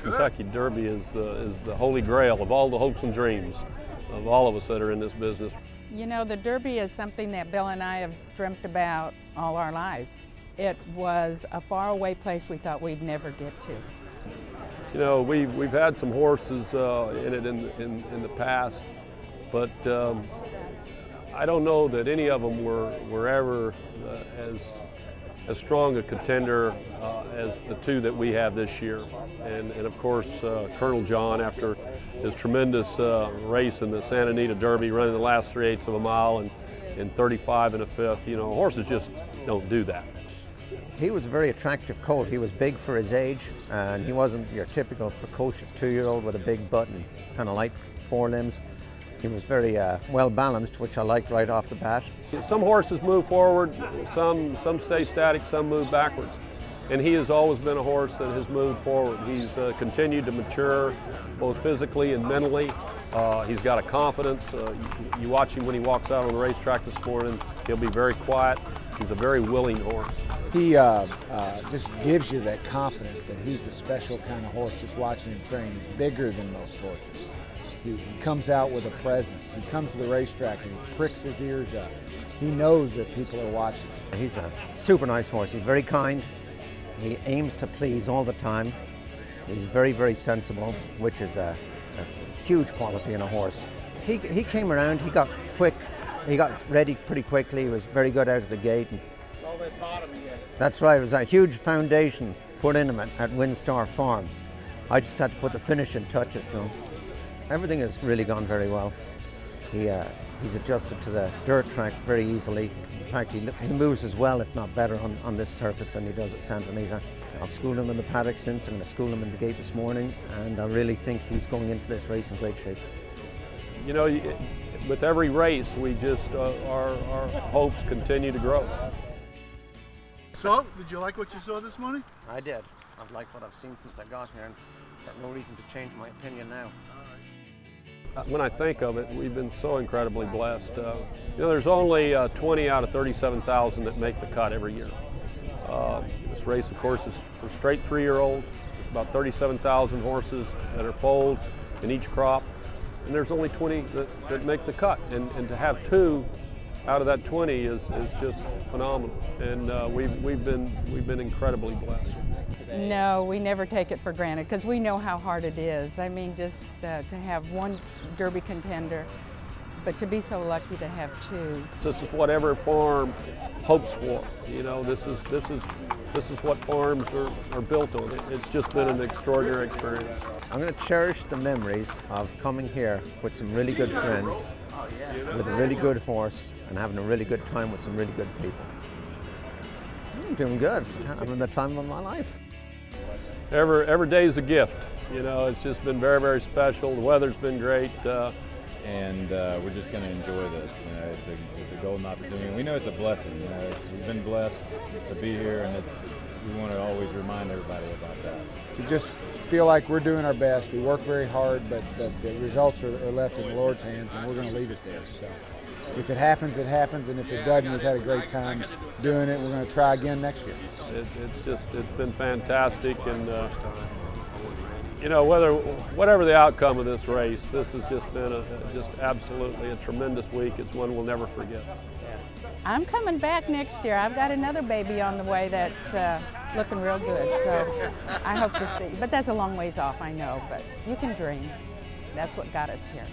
Kentucky Derby is the holy grail of all the hopes and dreams of all of us that are in this business. You know, the Derby is something that Bill and I have dreamt about all our lives. It was a faraway place we thought we'd never get to. You know, we've had some horses in it in the past, but I don't know that any of them were ever as strong a contender as the two that we have this year. And of course, Colonel John, after his tremendous race in the Santa Anita Derby, running the last 3/8 of a mile and 35 1/5, you know, horses just don't do that. He was a very attractive colt. He was big for his age, and he wasn't your typical precocious 2-year-old with a big butt and kind of light forelimbs. He was very well balanced, which I liked right off the bat. Some horses move forward, some stay static, some move backwards. And he has always been a horse that has moved forward. He's continued to mature both physically and mentally. He's got a confidence. You watch him when he walks out on the racetrack this morning, he'll be very quiet. He's a very willing horse. He just gives you that confidence that he's a special kind of horse just watching him train. He's bigger than most horses. He comes out with a presence. He comes to the racetrack and he pricks his ears up. He knows that people are watching. He's a super nice horse. He's very kind. He aims to please all the time. He's very, very sensible, which is a huge quality in a horse. He came around, he got quick, he got ready pretty quickly. He was very good out of the gate. That's right, it was a huge foundation put in him at Windstar Farm. I just had to put the finishing touches to him. Everything has really gone very well. He's adjusted to the dirt track very easily. In fact, he moves as well, if not better, on this surface than he does at Santa Anita. I've schooled him in the paddock since. I'm going to school him in the gate this morning, and I really think he's going into this race in great shape. You know, with every race, we just, our hopes continue to grow. So, did you like what you saw this morning? I did. I've liked what I've seen since I got here, and got no reason to change my opinion now. When I think of it, we've been so incredibly blessed. You know, there's only 20 out of 37,000 that make the cut every year. This race, of course, is for straight 3-year-olds. There's about 37,000 horses that are foaled in each crop, and there's only 20 that make the cut. And to have 2 out of that 20 is just phenomenal. And we've been incredibly blessed. No, we never take it for granted because we know how hard it is. I mean, just to have one Derby contender, but to be so lucky to have 2. This is what every farm hopes for. You know, this is what farms are built on. It's just been an extraordinary experience. I'm going to cherish the memories of coming here with some really good friends, with a really good horse, and having a really good time with some really good people. I'm doing good. I'm having the time of my life. Every day is a gift. You know, it's just been very, very special. The weather's been great. And we're just going to enjoy this. You know, it's a golden opportunity. We know it's a blessing. You know, we've been blessed to be here, and we want to always remind everybody about that. To just feel like we're doing our best. We work very hard, but the results are left in the Lord's hands, and we're going to leave it there. So, if it happens, it happens, and if it doesn't, we've had a great time doing it. We're going to try again next year. It's been fantastic, and you know, whatever the outcome of this race, this has just been just absolutely a tremendous week. It's one we'll never forget. I'm coming back next year. I've got another baby on the way that's looking real good, so I hope to see. But that's a long ways off, I know, but you can dream. That's what got us here.